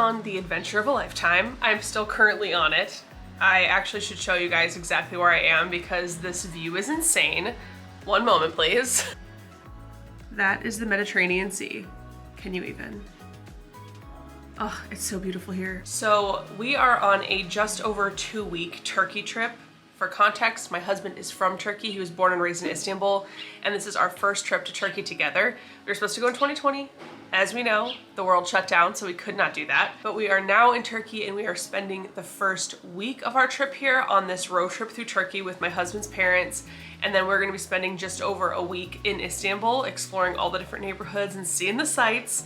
on the adventure of a lifetime. I'm still currently on it. I actually should show you guys exactly where I am because this view is insane. One moment, please. That is the Mediterranean Sea. Can you even? Oh, it's so beautiful here. So we are on a just over 2-week Turkey trip. For context, my husband is from Turkey. He was born and raised in Istanbul, and this is our first trip to Turkey together. We were supposed to go in 2020. As we know, the world shut down, so we could not do that. But we are now in Turkey, and we are spending the first week of our trip here on this road trip through Turkey with my husband's parents. And then we're gonna be spending just over a week in Istanbul, exploring all the different neighborhoods and seeing the sights.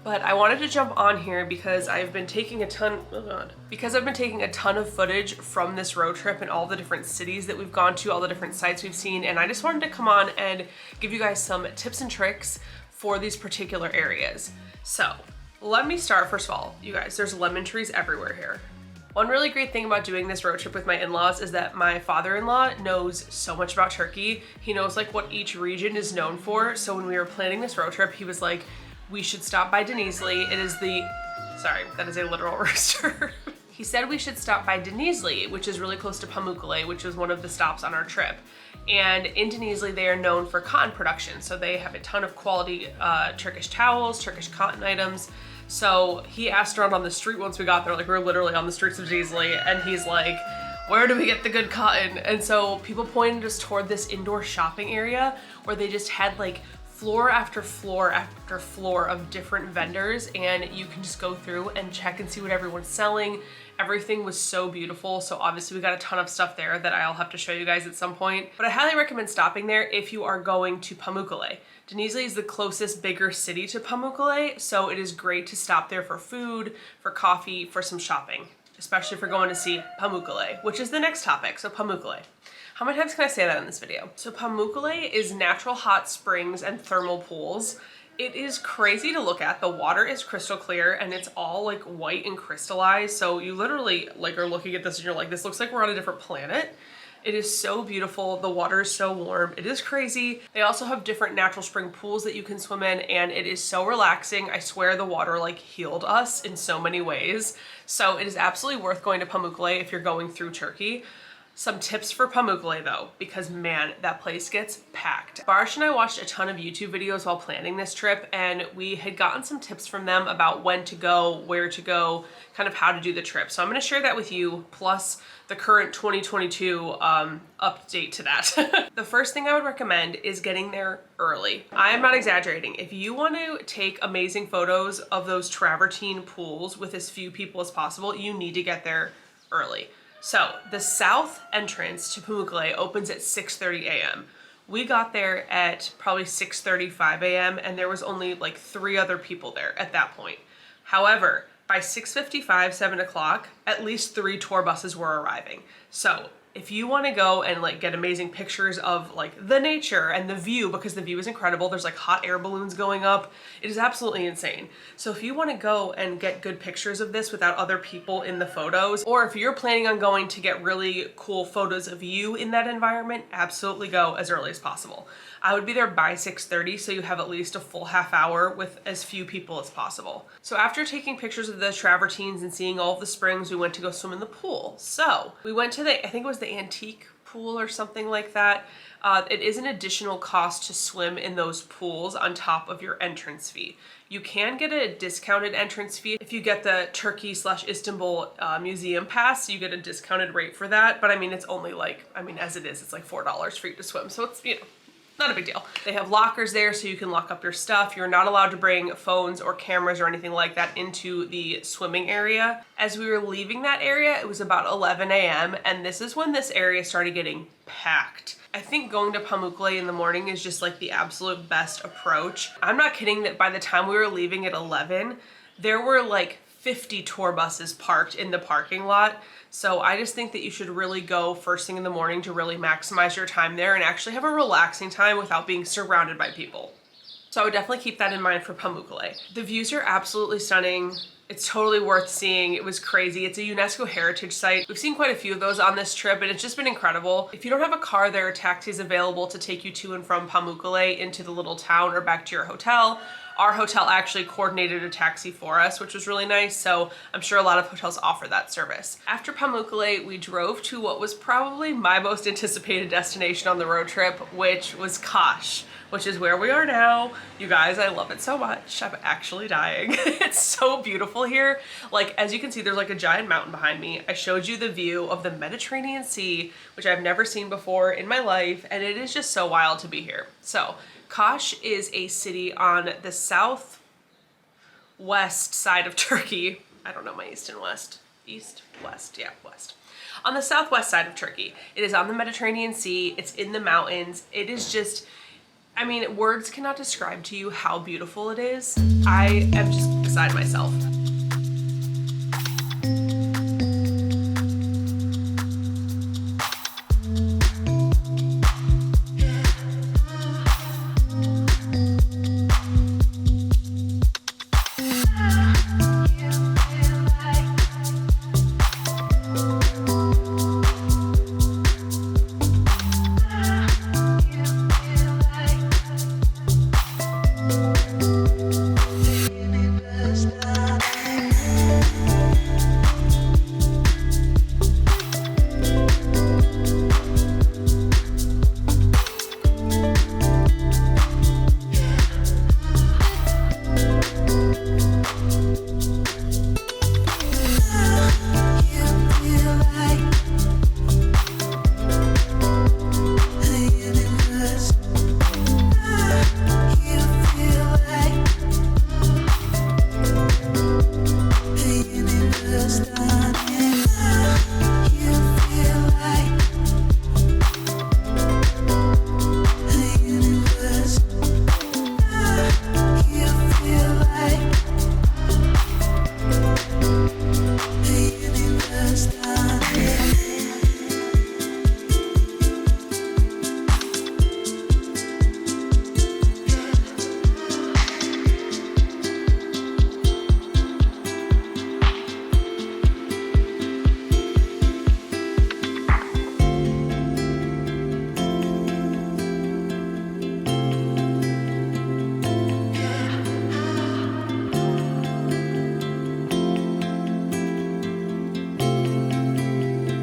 But I wanted to jump on here because I've been taking a ton, of footage from this road trip and all the different cities that we've gone to, all the different sites we've seen, and I just wanted to come on and give you guys some tips and tricks for these particular areas. So let me start. First of all, you guys, there's lemon trees everywhere here. One really great thing about doing this road trip with my in-laws is that my father-in-law knows so much about Turkey. He knows like what each region is known for. So when we were planning this road trip, he was like, we should stop by Denizli. It is the, sorry, that is a literal rooster. He said we should stop by Denizli, which is really close to Pamukkale, which was one of the stops on our trip. And in Denizli, they are known for cotton production. So they have a ton of quality Turkish towels, Turkish cotton items. So he asked around on the street once we got there, like we were literally on the streets of Denizli, and he's like, where do we get the good cotton? And so people pointed us toward this indoor shopping area where they just had like floor after floor after floor of different vendors, and you can just go through and check and see what everyone's selling. Everything was so beautiful. So obviously we got a ton of stuff there that I'll have to show you guys at some point, but I highly recommend stopping there if you are going to Pamukkale. Denizli is the closest bigger city to Pamukkale, so it is great to stop there for food, for coffee, for some shopping, especially if you're going to see Pamukkale, which is the next topic. So Pamukkale. How many times can I say that in this video? So Pamukkale is natural hot springs and thermal pools. It is crazy to look at. The water is crystal clear and it's all like white and crystallized. So you literally like are looking at this and you're like, this looks like we're on a different planet. It is so beautiful. The water is so warm. It is crazy. They also have different natural spring pools that you can swim in, and it is so relaxing. I swear the water like healed us in so many ways. So it is absolutely worth going to Pamukkale if you're going through Turkey. Some tips for Pamukkale though, because man, that place gets packed. Barsh and I watched a ton of YouTube videos while planning this trip, and we had gotten some tips from them about when to go, where to go, kind of how to do the trip. So I'm gonna share that with you, plus the current 2022 update to that. The first thing I would recommend is getting there early. I am not exaggerating. If you want to take amazing photos of those travertine pools with as few people as possible, you need to get there early. So the south entrance to Pamukkale opens at 6:30 a.m. We got there at probably 6:35 a.m. and there was only like 3 other people there at that point. However, by 6:55, 7 o'clock, at least 3 tour buses were arriving. So if you want to go and like get amazing pictures of like the nature and the view, because the view is incredible, there's like hot air balloons going up. It is absolutely insane. So if you want to go and get good pictures of this without other people in the photos, or if you're planning on going to get really cool photos of you in that environment, absolutely go as early as possible. I would be there by 6:30, so you have at least a full half hour with as few people as possible. So after taking pictures of the travertines and seeing all of the springs, we went to go swim in the pool. So we went to the, I think it was the antique pool or something like that. It is an additional cost to swim in those pools on top of your entrance fee. You can get a discounted entrance fee if you get the Turkey/Istanbul museum pass. You get a discounted rate for that, but I mean, it's only like, I mean, as it is, it's like $4 for you to swim. So it's, you know, not a big deal. They have lockers there so you can lock up your stuff. You're not allowed to bring phones or cameras or anything like that into the swimming area. As we were leaving that area, it was about 11 a.m. and this is when this area started getting packed. I think going to Pamukkale in the morning is just like the absolute best approach. I'm not kidding that by the time we were leaving at 11, there were like 50 tour buses parked in the parking lot. So I just think that you should really go first thing in the morning to really maximize your time there and actually have a relaxing time without being surrounded by people. So I would definitely keep that in mind for Pamukkale. The views are absolutely stunning. It's totally worth seeing. It was crazy. It's a UNESCO Heritage Site. We've seen quite a few of those on this trip and it's just been incredible. If you don't have a car, there are taxis available to take you to and from Pamukkale into the little town or back to your hotel. Our hotel actually coordinated a taxi for us, which was really nice. So I'm sure a lot of hotels offer that service. After Pamukkale, we drove to what was probably my most anticipated destination on the road trip, which was Kas, which is where we are now. You guys, I love it so much. I'm actually dying. It's so beautiful here. Like, as you can see, there's like a giant mountain behind me. I showed you the view of the Mediterranean Sea, which I've never seen before in my life, and it is just so wild to be here. So Kas is a city on the southwest side of Turkey. I don't know my east and west. East, west, yeah, west. On the southwest side of Turkey. It is on the Mediterranean Sea. It's in the mountains. It is just, I mean, words cannot describe to you how beautiful it is. I am just beside myself.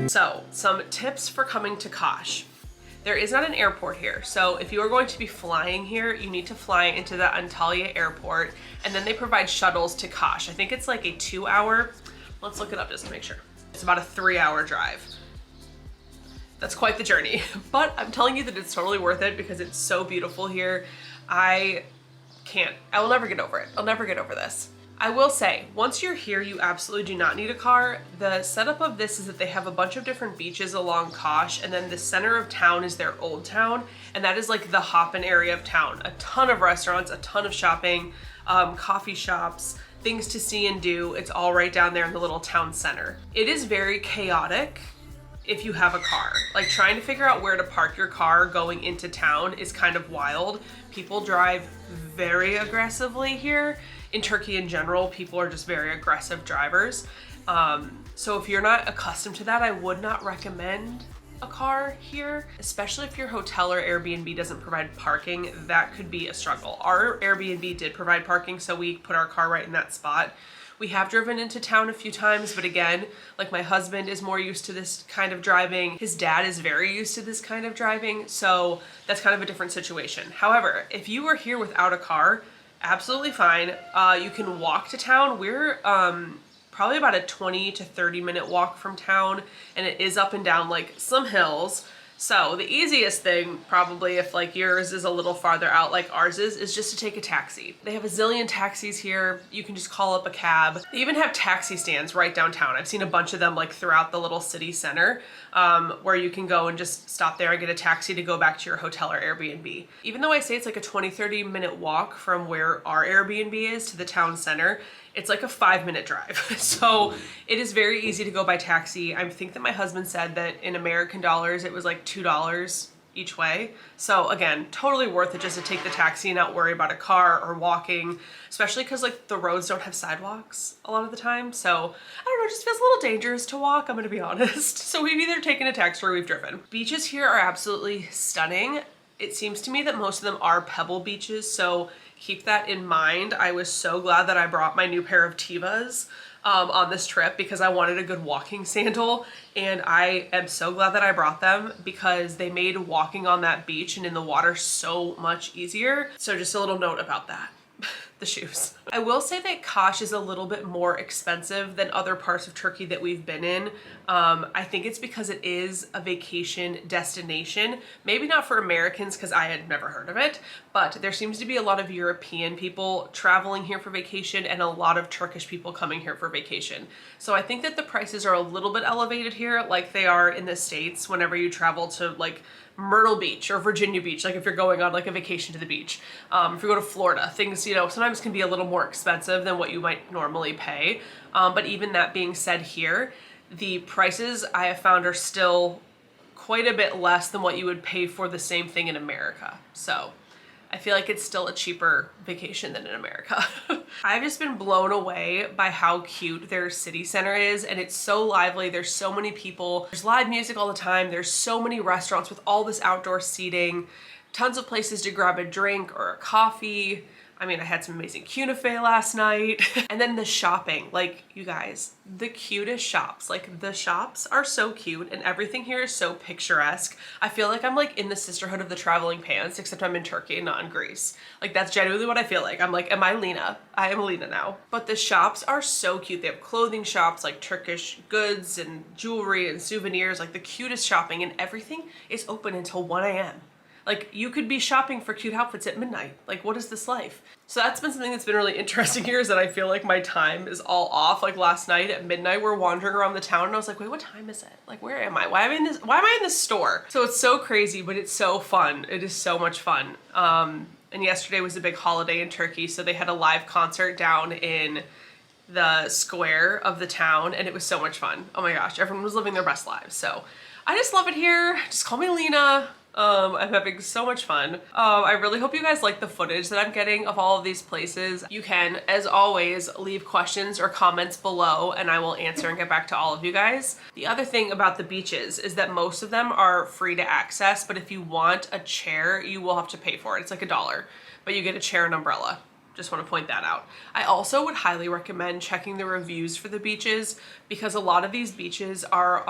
So, some tips for coming to Kas. There is not an airport here, so if you are going to be flying here, you need to fly into the Antalya airport, and then they provide shuttles to Kas. I think it's like a 2-hour, let's look it up just to make sure. It's about a 3-hour drive. That's quite the journey, but I'm telling you that it's totally worth it because it's so beautiful here. I will never get over it. I'll never get over this. I will say, once you're here, you absolutely do not need a car. The setup of this is that they have a bunch of different beaches along Kas, and then the center of town is their old town, and that is like the hoppin' area of town. A ton of restaurants, a ton of shopping, coffee shops, things to see and do. It's all right down there in the little town center. It is very chaotic if you have a car. Like, trying to figure out where to park your car going into town is kind of wild. People drive very aggressively here. In Turkey in general, people are just very aggressive drivers. So if you're not accustomed to that, I would not recommend a car here, especially if your hotel or Airbnb doesn't provide parking. That could be a struggle. Our Airbnb did provide parking, so we put our car right in that spot. We have driven into town a few times, but again, like, my husband is more used to this kind of driving. His dad is very used to this kind of driving, so that's kind of a different situation. However, if you are here without a car, absolutely fine. You can walk to town. We're probably about a 20 to 30 minute walk from town, and it is up and down like some hills. So the easiest thing, probably if like yours is a little farther out like ours is just to take a taxi. They have a zillion taxis here. You can just call up a cab. They even have taxi stands right downtown. I've seen a bunch of them like throughout the little city center, where you can go and just stop there and get a taxi to go back to your hotel or Airbnb. Even though I say it's like a 20-30 minute walk from where our Airbnb is to the town center, it's like a 5-minute drive. So it is very easy to go by taxi. I think that my husband said that in American dollars, it was like $2 each way. So again, totally worth it just to take the taxi and not worry about a car or walking, especially because like the roads don't have sidewalks a lot of the time. So I don't know, it just feels a little dangerous to walk, I'm gonna be honest. So we've either taken a taxi or we've driven. Beaches here are absolutely stunning. It seems to me that most of them are pebble beaches, so keep that in mind. I was so glad that I brought my new pair of Tevas on this trip because I wanted a good walking sandal, and I am so glad that I brought them because they made walking on that beach and in the water so much easier. So just a little note about that. The shoes. I will say that Kaş is a little bit more expensive than other parts of Turkey that we've been in. I think it's because it is a vacation destination. Maybe not for Americans because I had never heard of it, but there seems to be a lot of European people traveling here for vacation and a lot of Turkish people coming here for vacation. So I think that the prices are a little bit elevated here like they are in the States whenever you travel to like Myrtle Beach or Virginia Beach, like if you're going on like a vacation to the beach. If you go to Florida, things, you know, sometimes can be a little more expensive than what you might normally pay. But even that being said here, the prices I have found are still quite a bit less than what you would pay for the same thing in America. So I feel like it's still a cheaper vacation than in America. I've just been blown away by how cute their city center is, and it's so lively. There's so many people. There's live music all the time. There's so many restaurants with all this outdoor seating, tons of places to grab a drink or a coffee. I mean, I had some amazing kunefe last night. And then the shopping, like you guys, the cutest shops. Like the shops are so cute and everything here is so picturesque. I feel like I'm like in the sisterhood of the traveling pants, except I'm in Turkey and not in Greece. Like that's genuinely what I feel like. I'm like, am I Lena? I am Lena now. But the shops are so cute. They have clothing shops, like Turkish goods and jewelry and souvenirs, like the cutest shopping, and everything is open until 1 a.m. Like you could be shopping for cute outfits at midnight. Like what is this life? So that's been something that's been really interesting here, is that I feel like my time is all off. Like last night at midnight, we're wandering around the town and I was like, wait, what time is it? Like, where am I? Why am I in this store? So it's so crazy, but it's so fun. It is so much fun. And yesterday was a big holiday in Turkey. So they had a live concert down in the square of the town and it was so much fun. Oh my gosh, everyone was living their best lives. So I just love it here. Just call me Lena. I'm having so much fun. I really hope you guys like the footage that I'm getting of all of these places. You can, as always, leave questions or comments below and I will answer and get back to all of you guys. The other thing about the beaches is that most of them are free to access, but if you want a chair, you will have to pay for it. It's like $1, but you get a chair and umbrella. Just want to point that out. I also would highly recommend checking the reviews for the beaches because a lot of these beaches are,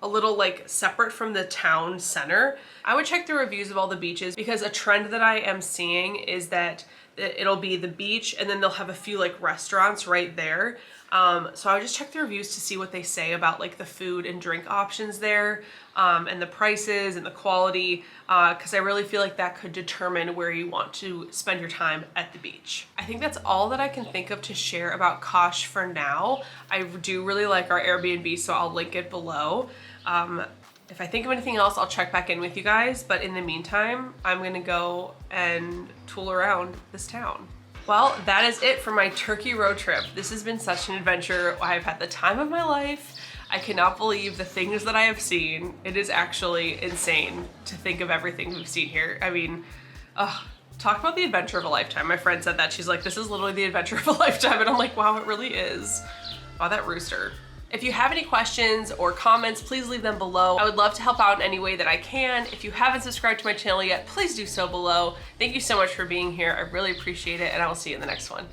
a little like separate from the town center. I would check the reviews of all the beaches because a trend that I am seeing is that it'll be the beach and then they'll have a few like restaurants right there. So I would just check the reviews to see what they say about like the food and drink options there, and the prices and the quality, because I really feel like that could determine where you want to spend your time at the beach. I think that's all that I can think of to share about Kaş for now. I do really like our Airbnb, so I'll link it below. If I think of anything else, I'll check back in with you guys. But in the meantime, I'm gonna go and tool around this town. Well, that is it for my Turkey road trip. This has been such an adventure. I've had the time of my life. I cannot believe the things that I have seen. It is actually insane to think of everything we've seen here. I mean, talk about the adventure of a lifetime. My friend said that. She's like, this is literally the adventure of a lifetime. And I'm like, wow, it really is. Wow, that rooster. If you have any questions or comments, please leave them below. I would love to help out in any way that I can. If you haven't subscribed to my channel yet, please do so below. Thank you so much for being here. I really appreciate it, and I will see you in the next one.